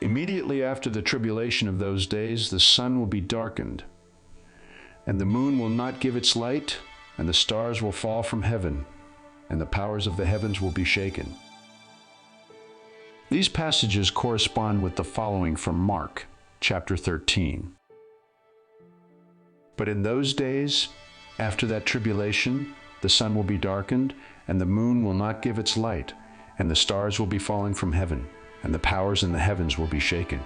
Immediately after the tribulation of those days, the sun will be darkened, and the moon will not give its light, and the stars will fall from heaven, and the powers of the heavens will be shaken. These passages correspond with the following from Mark, chapter 13. But in those days, after that tribulation, the sun will be darkened, and the moon will not give its light, and the stars will be falling from heaven, and the powers in the heavens will be shaken.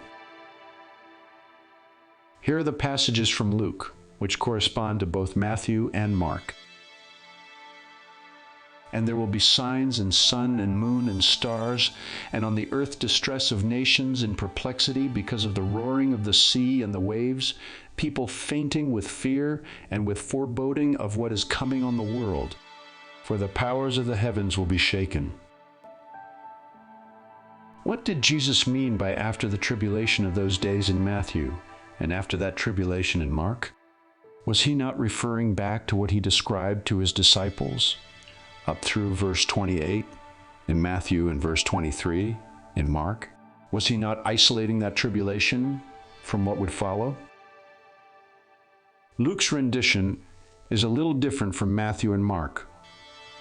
Here are the passages from Luke, which correspond to both Matthew and Mark. And there will be signs in sun and moon and stars, and on the earth distress of nations in perplexity because of the roaring of the sea and the waves, people fainting with fear and with foreboding of what is coming on the world. For the powers of the heavens will be shaken. What did Jesus mean by after the tribulation of those days in Matthew, and after that tribulation in Mark? Was he not referring back to what he described to his disciples up through verse 28 in Matthew and verse 23 in Mark? Was he not isolating that tribulation from what would follow? Luke's rendition is a little different from Matthew and Mark.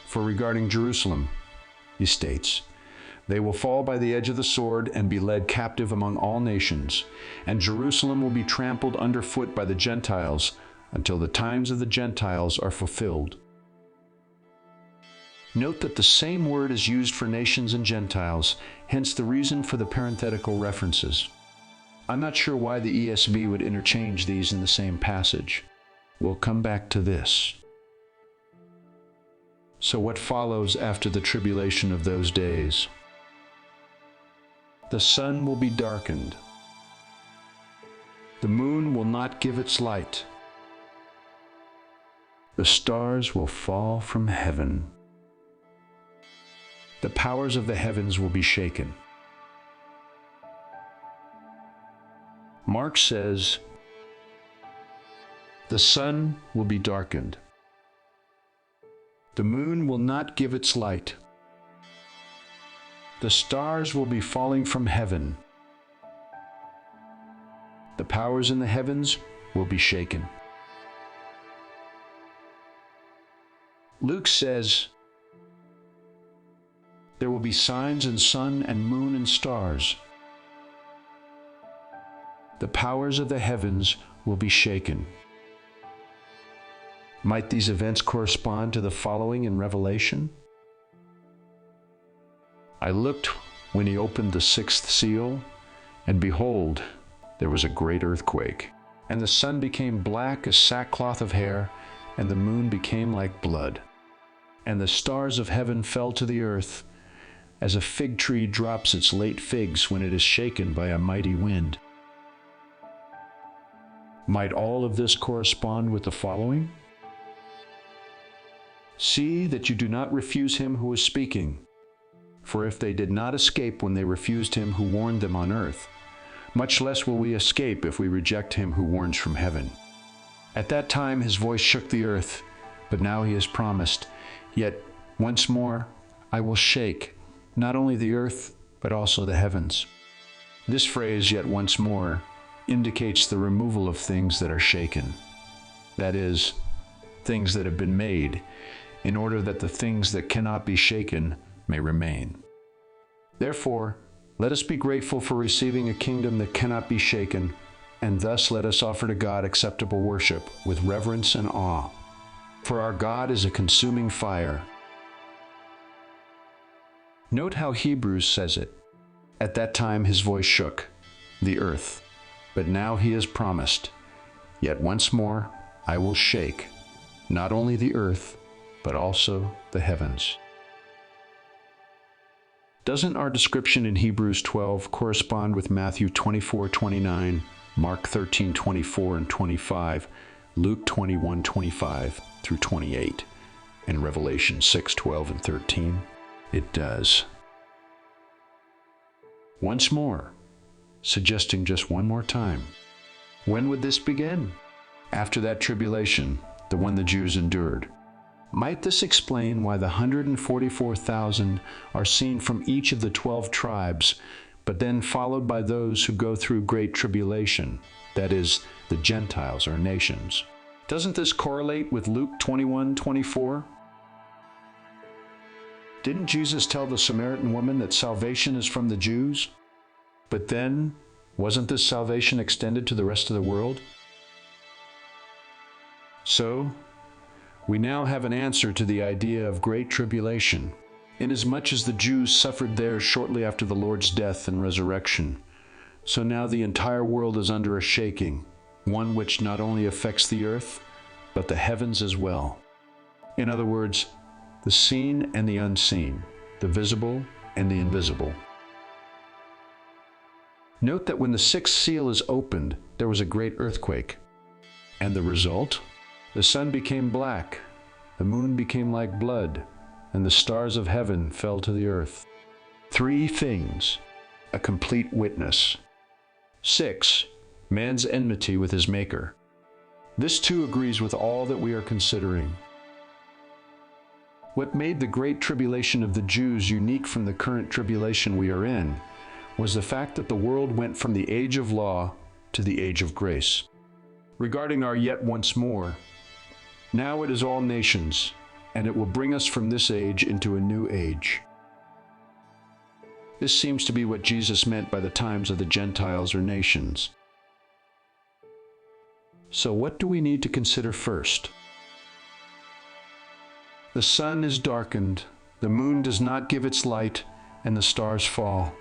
For regarding Jerusalem, he states, "They will fall by the edge of the sword and be led captive among all nations, and Jerusalem will be trampled underfoot by the Gentiles until the times of the Gentiles are fulfilled." Note that the same word is used for nations and Gentiles, hence the reason for the parenthetical references. I'm not sure why the ESV would interchange these in the same passage. We'll come back to this. So what follows after the tribulation of those days? The sun will be darkened. The moon will not give its light. The stars will fall from heaven. The powers of the heavens will be shaken. Mark says, the sun will be darkened. The moon will not give its light. The stars will be falling from heaven. The powers in the heavens will be shaken. Luke says, there will be signs in sun and moon and stars. The powers of the heavens will be shaken. Might these events correspond to the following in Revelation? I looked when he opened the sixth seal, and behold, there was a great earthquake, and the sun became black as sackcloth of hair, and the moon became like blood, and the stars of heaven fell to the earth, as a fig tree drops its late figs when it is shaken by a mighty wind. Might all of this correspond with the following? See that you do not refuse him who is speaking. For if they did not escape when they refused him who warned them on earth, much less will we escape if we reject him who warns from heaven. At that time his voice shook the earth, but now he has promised, yet once more I will shake not only the earth, but also the heavens. This phrase, yet once more, indicates the removal of things that are shaken. That is, things that have been made, in order that the things that cannot be shaken may remain. Therefore, let us be grateful for receiving a kingdom that cannot be shaken, and thus let us offer to God acceptable worship with reverence and awe. For our God is a consuming fire. Note how Hebrews says it. At that time his voice shook the earth, but now he has promised, yet once more I will shake not only the earth, but also the heavens. Doesn't our description in Hebrews 12 correspond with Matthew 24:29, Mark 13:24 and 25, Luke 21:25 through 28, and Revelation 6:12 and 13? It does. Once more, suggesting just one more time. When would this begin? After that tribulation, the one the Jews endured. Might this explain why the 144,000 are seen from each of the 12 tribes, but then followed by those who go through great tribulation, that is, the Gentiles or nations. Doesn't this correlate with Luke 21:24? Didn't Jesus tell the Samaritan woman that salvation is from the Jews? But then, wasn't this salvation extended to the rest of the world? So, we now have an answer to the idea of great tribulation. Inasmuch as the Jews suffered theirs shortly after the Lord's death and resurrection, so now the entire world is under a shaking, one which not only affects the earth, but the heavens as well. In other words, the seen and the unseen, the visible and the invisible. Note that when the sixth seal is opened, there was a great earthquake. And the result? The sun became black, the moon became like blood, and the stars of heaven fell to the earth. 3 things, a complete witness. 6, man's enmity with his Maker. This too agrees with all that we are considering. What made the great tribulation of the Jews unique from the current tribulation we are in was the fact that the world went from the age of law to the age of grace. Regarding our yet once more, now it is all nations, and it will bring us from this age into a new age. This seems to be what Jesus meant by the times of the Gentiles or nations. So what do we need to consider first? The sun is darkened, the moon does not give its light, and the stars fall.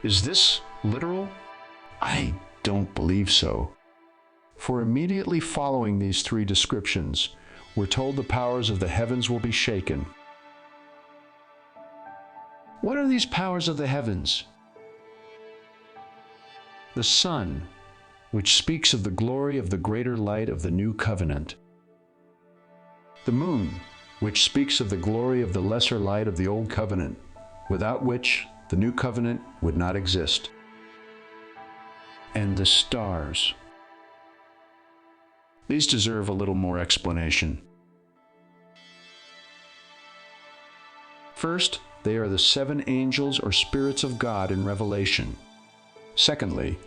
Is this literal? I don't believe so. For immediately following these 3 descriptions, we're told the powers of the heavens will be shaken. What are these powers of the heavens? The sun, which speaks of the glory of the greater light of the new covenant. The moon, which speaks of the glory of the lesser light of the old covenant, without which the new covenant would not exist. And the stars. These deserve a little more explanation. First, they are the 7 angels or spirits of God in Revelation. Secondly,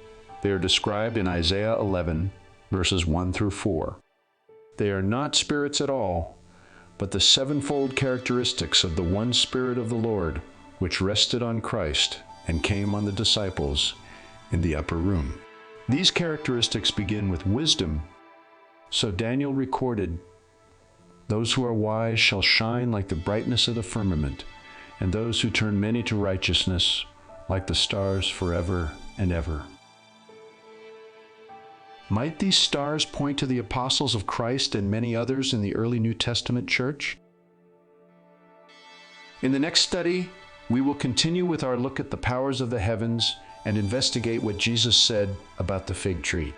they are described in Isaiah 11, verses 1 through 4. They are not spirits at all, but the 7-fold characteristics of the one Spirit of the Lord, which rested on Christ and came on the disciples in the upper room. These characteristics begin with wisdom. So Daniel recorded, "Those who are wise shall shine like the brightness of the firmament, and those who turn many to righteousness like the stars forever and ever." Might these stars point to the apostles of Christ and many others in the early New Testament church? In the next study, we will continue with our look at the powers of the heavens and investigate what Jesus said about the fig tree.